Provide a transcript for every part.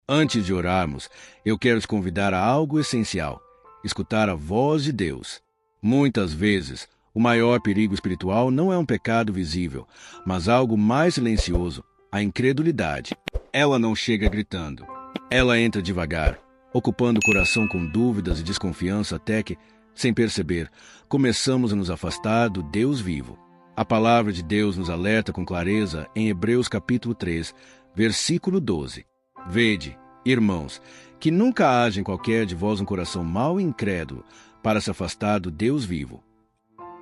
Antes de orarmos, eu quero te convidar a algo essencial: escutar a voz de Deus. Muitas vezes, o maior perigo espiritual não é um pecado visível, mas algo mais silencioso: a incredulidade. Ela não chega gritando. Ela entra devagar, ocupando o coração com dúvidas e desconfiança até que, sem perceber, começamos a nos afastar do Deus vivo. A palavra de Deus nos alerta com clareza em Hebreus capítulo 3, versículo 12. Vede, irmãos, que nunca haja em qualquer de vós um coração mau e incrédulo para se afastar do Deus vivo.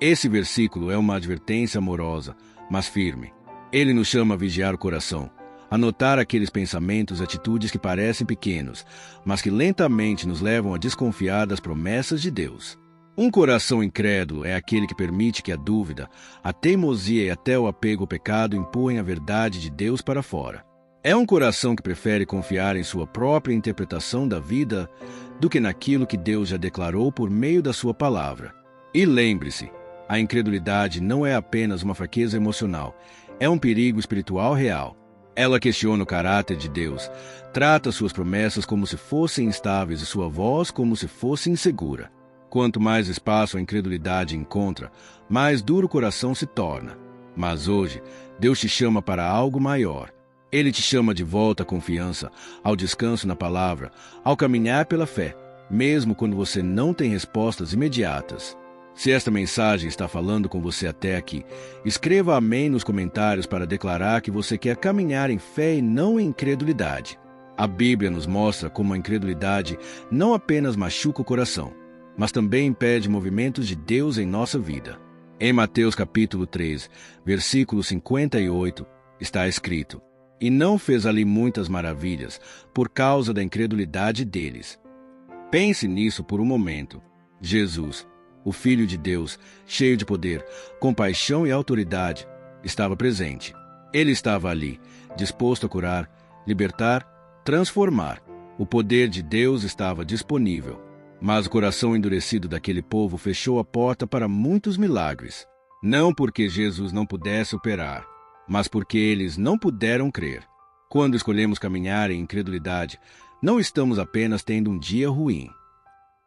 Esse versículo é uma advertência amorosa, mas firme. Ele nos chama a vigiar o coração, a notar aqueles pensamentos e atitudes que parecem pequenos, mas que lentamente nos levam a desconfiar das promessas de Deus. Um coração incrédulo é aquele que permite que a dúvida, a teimosia e até o apego ao pecado empurrem a verdade de Deus para fora. É um coração que prefere confiar em sua própria interpretação da vida do que naquilo que Deus já declarou por meio da sua palavra. E lembre-se, a incredulidade não é apenas uma fraqueza emocional, é um perigo espiritual real. Ela questiona o caráter de Deus, trata suas promessas como se fossem instáveis e sua voz como se fosse insegura. Quanto mais espaço a incredulidade encontra, mais duro o coração se torna. Mas hoje, Deus te chama para algo maior. Ele te chama de volta à confiança, ao descanso na palavra, ao caminhar pela fé, mesmo quando você não tem respostas imediatas. Se esta mensagem está falando com você até aqui, escreva amém nos comentários para declarar que você quer caminhar em fé e não em incredulidade. A Bíblia nos mostra como a incredulidade não apenas machuca o coração, mas também impede movimentos de Deus em nossa vida. Em Mateus capítulo 3, versículo 58, está escrito: "E não fez ali muitas maravilhas, por causa da incredulidade deles." Pense nisso por um momento. Jesus, o Filho de Deus, cheio de poder, compaixão e autoridade, estava presente. Ele estava ali, disposto a curar, libertar, transformar. O poder de Deus estava disponível. Mas o coração endurecido daquele povo fechou a porta para muitos milagres. Não porque Jesus não pudesse operar, mas porque eles não puderam crer. Quando escolhemos caminhar em incredulidade, não estamos apenas tendo um dia ruim.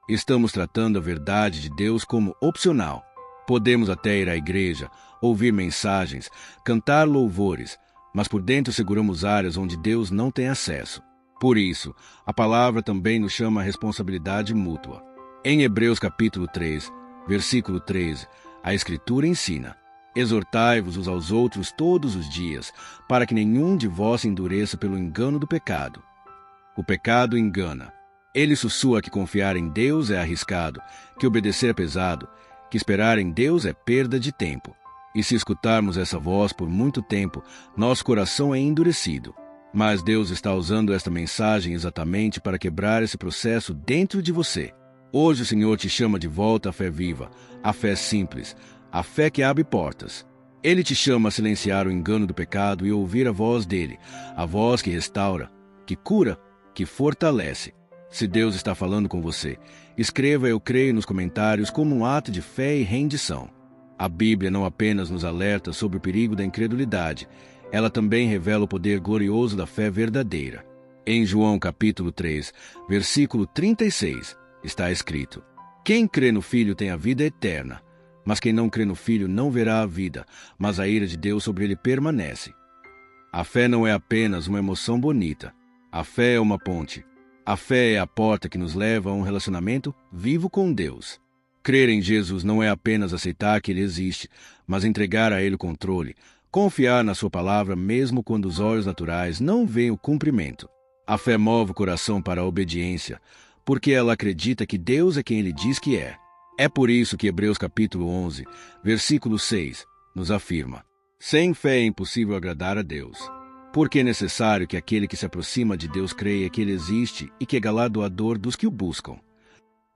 Estamos tratando a verdade de Deus como opcional. Podemos até ir à igreja, ouvir mensagens, cantar louvores, mas por dentro seguramos áreas onde Deus não tem acesso. Por isso, a palavra também nos chama a responsabilidade mútua. Em Hebreus capítulo 3, versículo 13, a Escritura ensina: "Exortai-vos uns aos outros todos os dias, para que nenhum de vós se endureça pelo engano do pecado." O pecado engana. Ele sussurra que confiar em Deus é arriscado, que obedecer é pesado, que esperar em Deus é perda de tempo. E se escutarmos essa voz por muito tempo, nosso coração é endurecido. Mas Deus está usando esta mensagem exatamente para quebrar esse processo dentro de você. Hoje o Senhor te chama de volta à fé viva, à fé simples, à fé que abre portas. Ele te chama a silenciar o engano do pecado e ouvir a voz dele, a voz que restaura, que cura, que fortalece. Se Deus está falando com você, escreva "Eu creio" nos comentários como um ato de fé e rendição. A Bíblia não apenas nos alerta sobre o perigo da incredulidade, ela também revela o poder glorioso da fé verdadeira. Em João capítulo 3, versículo 36, está escrito: "Quem crê no Filho tem a vida eterna, mas quem não crê no Filho não verá a vida, mas a ira de Deus sobre ele permanece." A fé não é apenas uma emoção bonita. A fé é uma ponte. A fé é a porta que nos leva a um relacionamento vivo com Deus. Crer em Jesus não é apenas aceitar que Ele existe, mas entregar a Ele o controle, confiar na sua palavra mesmo quando os olhos naturais não veem o cumprimento. A fé move o coração para a obediência, porque ela acredita que Deus é quem Ele diz que é. É por isso que Hebreus capítulo 11, versículo 6, nos afirma: "Sem fé é impossível agradar a Deus." Porque é necessário que aquele que se aproxima de Deus creia que Ele existe e que é galardoador dos que o buscam.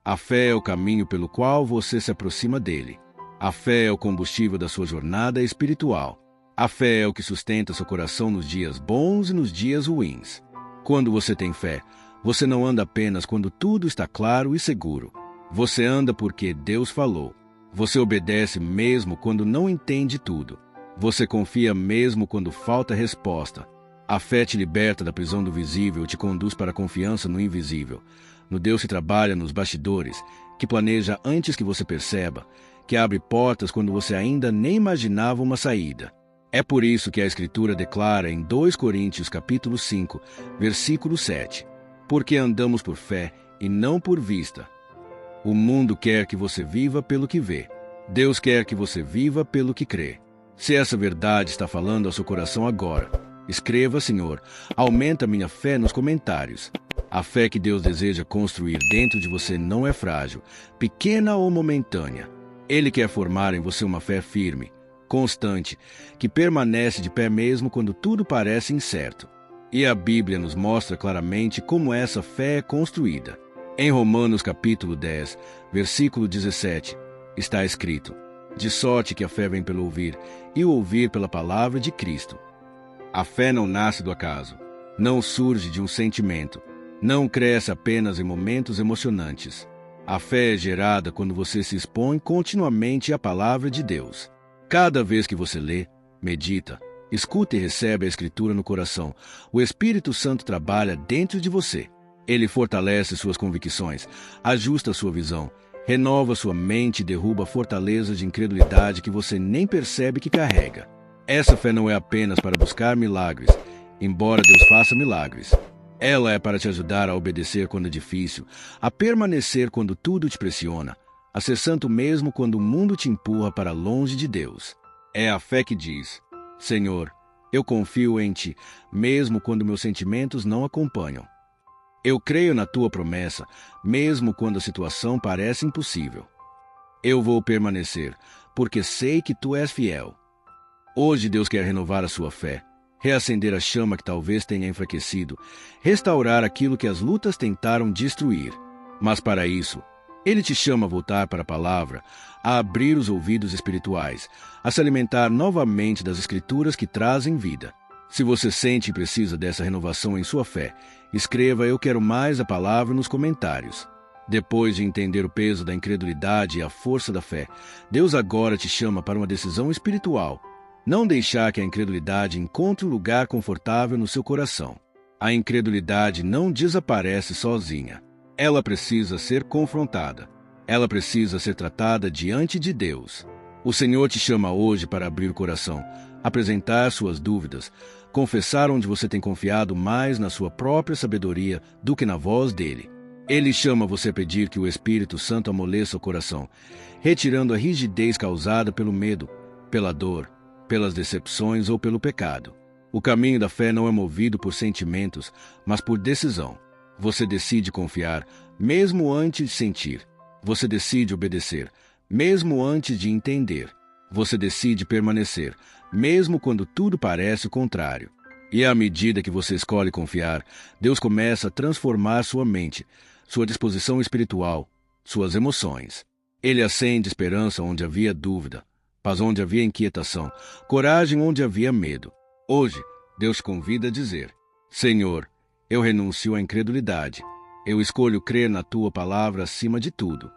A fé é o caminho pelo qual você se aproxima dele. A fé é o combustível da sua jornada espiritual. A fé é o que sustenta seu coração nos dias bons e nos dias ruins. Quando você tem fé, você não anda apenas quando tudo está claro e seguro. Você anda porque Deus falou. Você obedece mesmo quando não entende tudo. Você confia mesmo quando falta resposta. A fé te liberta da prisão do visível e te conduz para a confiança no invisível, no Deus que trabalha nos bastidores, que planeja antes que você perceba, que abre portas quando você ainda nem imaginava uma saída. É por isso que a Escritura declara em 2 Coríntios capítulo 5, versículo 7, porque andamos por fé e não por vista. O mundo quer que você viva pelo que vê. Deus quer que você viva pelo que crê. Se essa verdade está falando ao seu coração agora, escreva, Senhor, aumenta minha fé nos comentários. A fé que Deus deseja construir dentro de você não é frágil, pequena ou momentânea. Ele quer formar em você uma fé firme, constante, que permanece de pé mesmo quando tudo parece incerto. E a Bíblia nos mostra claramente como essa fé é construída. Em Romanos capítulo 10, versículo 17, está escrito: de sorte que a fé vem pelo ouvir, e o ouvir pela palavra de Cristo. A fé não nasce do acaso, não surge de um sentimento, não cresce apenas em momentos emocionantes. A fé é gerada quando você se expõe continuamente à palavra de Deus. Cada vez que você lê, medita, escuta e recebe a Escritura no coração, o Espírito Santo trabalha dentro de você. Ele fortalece suas convicções, ajusta sua visão, renova sua mente e derruba fortalezas de incredulidade que você nem percebe que carrega. Essa fé não é apenas para buscar milagres, embora Deus faça milagres. Ela é para te ajudar a obedecer quando é difícil, a permanecer quando tudo te pressiona, a ser santo mesmo quando o mundo te empurra para longe de Deus. É a fé que diz: Senhor, eu confio em Ti, mesmo quando meus sentimentos não acompanham. Eu creio na Tua promessa, mesmo quando a situação parece impossível. Eu vou permanecer, porque sei que Tu és fiel. Hoje Deus quer renovar a sua fé, reacender a chama que talvez tenha enfraquecido, restaurar aquilo que as lutas tentaram destruir. Mas para isso, Ele te chama a voltar para a palavra, a abrir os ouvidos espirituais, a se alimentar novamente das Escrituras que trazem vida. Se você sente e precisa dessa renovação em sua fé, escreva "Eu quero mais" a palavra nos comentários. Depois de entender o peso da incredulidade e a força da fé, Deus agora te chama para uma decisão espiritual. Não deixar que a incredulidade encontre um lugar confortável no seu coração. A incredulidade não desaparece sozinha. Ela precisa ser confrontada. Ela precisa ser tratada diante de Deus. O Senhor te chama hoje para abrir o coração, apresentar suas dúvidas, confessar onde você tem confiado mais na sua própria sabedoria do que na voz dele. Ele chama você a pedir que o Espírito Santo amoleça o coração, retirando a rigidez causada pelo medo, pela dor, pelas decepções ou pelo pecado. O caminho da fé não é movido por sentimentos, mas por decisão. Você decide confiar, mesmo antes de sentir. Você decide obedecer, mesmo antes de entender. Você decide permanecer, mesmo quando tudo parece o contrário. E à medida que você escolhe confiar, Deus começa a transformar sua mente, sua disposição espiritual, suas emoções. Ele acende esperança onde havia dúvida, paz onde havia inquietação, coragem onde havia medo. Hoje, Deus te convida a dizer: Senhor, eu renuncio à incredulidade. Eu escolho crer na Tua palavra acima de tudo.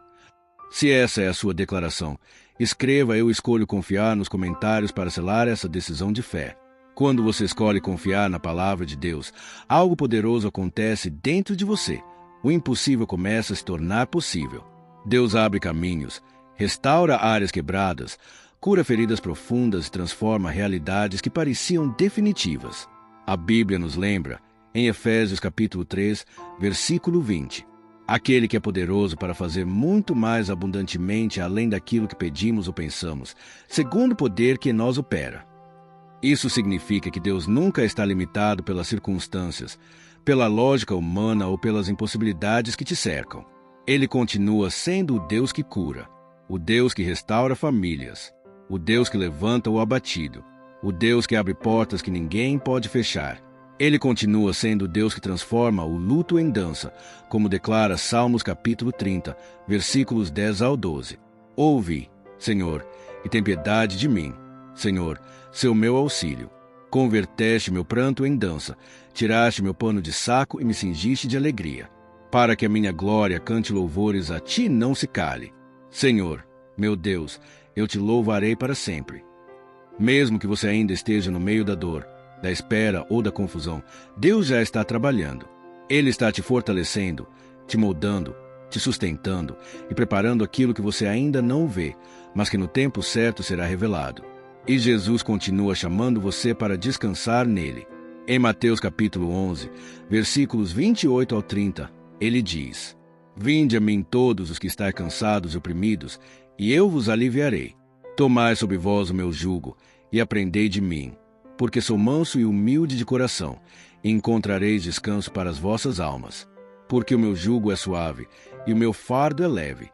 Se essa é a sua declaração, escreva "Eu escolho confiar" nos comentários para selar essa decisão de fé. Quando você escolhe confiar na palavra de Deus, algo poderoso acontece dentro de você. O impossível começa a se tornar possível. Deus abre caminhos, restaura áreas quebradas, cura feridas profundas e transforma realidades que pareciam definitivas. A Bíblia nos lembra, em Efésios capítulo 3, versículo 20, aquele que é poderoso para fazer muito mais abundantemente além daquilo que pedimos ou pensamos, segundo o poder que em nós opera. Isso significa que Deus nunca está limitado pelas circunstâncias, pela lógica humana ou pelas impossibilidades que te cercam. Ele continua sendo o Deus que cura, o Deus que restaura famílias, o Deus que levanta o abatido, o Deus que abre portas que ninguém pode fechar. Ele continua sendo o Deus que transforma o luto em dança, como declara Salmos capítulo 30, versículos 10 ao 12. Ouve, Senhor, e tem piedade de mim. Senhor, seu meu auxílio. Converteste meu pranto em dança, tiraste meu pano de saco e me cingiste de alegria, para que a minha glória cante louvores a ti e não se cale. Senhor, meu Deus, eu te louvarei para sempre. Mesmo que você ainda esteja no meio da dor, da espera ou da confusão, Deus já está trabalhando. Ele está te fortalecendo, te moldando, te sustentando e preparando aquilo que você ainda não vê, mas que no tempo certo será revelado. E Jesus continua chamando você para descansar nele. Em Mateus capítulo 11, versículos 28 ao 30, ele diz: Vinde a mim todos os que estáis cansados e oprimidos, e eu vos aliviarei. Tomai sobre vós o meu jugo, e aprendei de mim, porque sou manso e humilde de coração, e encontrareis descanso para as vossas almas. Porque o meu jugo é suave, e o meu fardo é leve.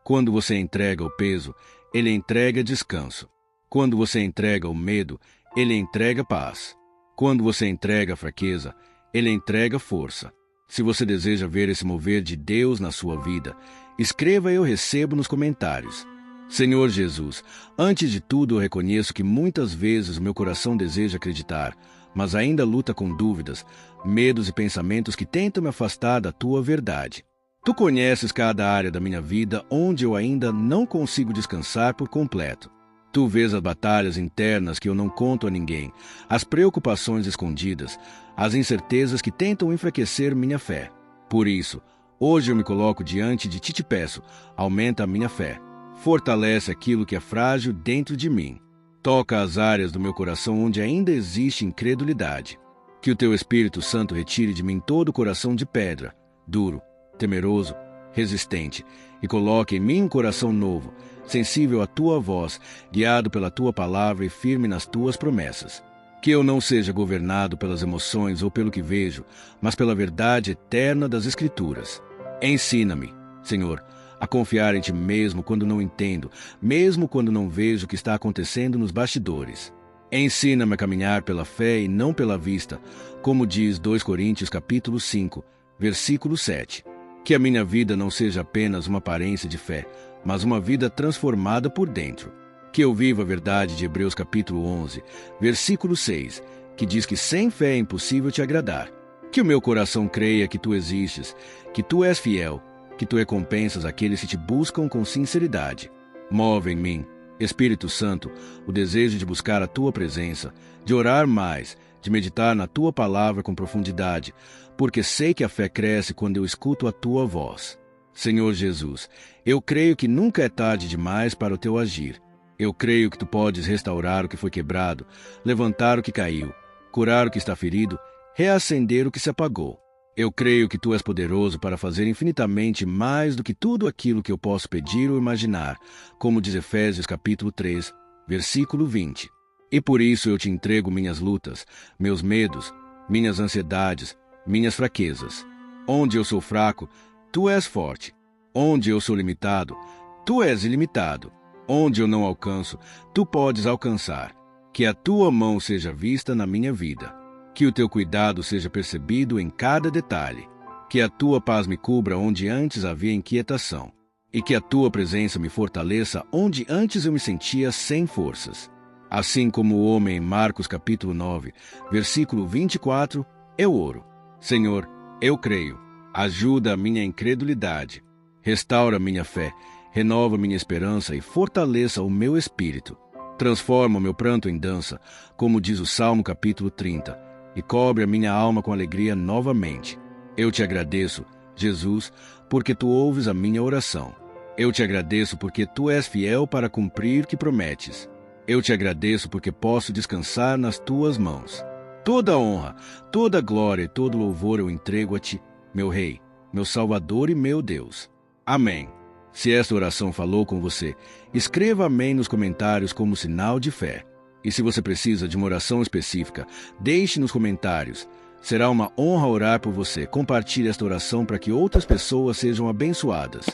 Quando você entrega o peso, ele entrega descanso. Quando você entrega o medo, ele entrega paz. Quando você entrega a fraqueza, ele entrega força. Se você deseja ver esse mover de Deus na sua vida, escreva "Eu recebo" nos comentários. Senhor Jesus, antes de tudo eu reconheço que muitas vezes o meu coração deseja acreditar, mas ainda luta com dúvidas, medos e pensamentos que tentam me afastar da tua verdade. Tu conheces cada área da minha vida onde eu ainda não consigo descansar por completo. Tu vês as batalhas internas que eu não conto a ninguém, as preocupações escondidas, as incertezas que tentam enfraquecer minha fé. Por isso, hoje eu me coloco diante de ti e te peço, aumenta a minha fé. Fortalece aquilo que é frágil dentro de mim. Toca as áreas do meu coração onde ainda existe incredulidade. Que o teu Espírito Santo retire de mim todo o coração de pedra, duro, temeroso, resistente, e coloque em mim um coração novo, sensível à tua voz, guiado pela tua palavra e firme nas tuas promessas. Que eu não seja governado pelas emoções ou pelo que vejo, mas pela verdade eterna das Escrituras. Ensina-me, Senhor, a confiar em ti mesmo quando não entendo, mesmo quando não vejo o que está acontecendo nos bastidores. Ensina-me a caminhar pela fé e não pela vista, como diz 2 Coríntios capítulo 5, versículo 7. Que a minha vida não seja apenas uma aparência de fé, mas uma vida transformada por dentro. Que eu viva a verdade de Hebreus capítulo 11, versículo 6, que diz que sem fé é impossível te agradar. Que o meu coração creia que tu existes, que tu és fiel, que tu recompensas aqueles que te buscam com sinceridade. Move em mim, Espírito Santo, o desejo de buscar a tua presença, de orar mais, de meditar na tua palavra com profundidade, porque sei que a fé cresce quando eu escuto a tua voz. Senhor Jesus, eu creio que nunca é tarde demais para o teu agir. Eu creio que tu podes restaurar o que foi quebrado, levantar o que caiu, curar o que está ferido, reacender o que se apagou. Eu creio que tu és poderoso para fazer infinitamente mais do que tudo aquilo que eu posso pedir ou imaginar, como diz Efésios capítulo 3, versículo 20. E por isso eu te entrego minhas lutas, meus medos, minhas ansiedades, minhas fraquezas. Onde eu sou fraco, tu és forte. Onde eu sou limitado, tu és ilimitado. Onde eu não alcanço, tu podes alcançar. Que a tua mão seja vista na minha vida. Que o teu cuidado seja percebido em cada detalhe. Que a tua paz me cubra onde antes havia inquietação. E que a tua presença me fortaleça onde antes eu me sentia sem forças. Assim como o homem em Marcos capítulo 9, versículo 24, eu oro. Senhor, eu creio. Ajuda a minha incredulidade. Restaura minha fé. Renova minha esperança e fortaleça o meu espírito. Transforma o meu pranto em dança, como diz o Salmo capítulo 30, e cobre a minha alma com alegria novamente. Eu te agradeço, Jesus, porque tu ouves a minha oração. Eu te agradeço porque tu és fiel para cumprir o que prometes. Eu te agradeço porque posso descansar nas tuas mãos. Toda honra, toda glória e todo louvor eu entrego a ti, meu Rei, meu Salvador e meu Deus. Amém. Se esta oração falou com você, escreva amém nos comentários como sinal de fé. E se você precisa de uma oração específica, deixe nos comentários. Será uma honra orar por você. Compartilhe esta oração para que outras pessoas sejam abençoadas.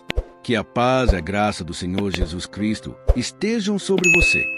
Que a paz e a graça do Senhor Jesus Cristo estejam sobre você.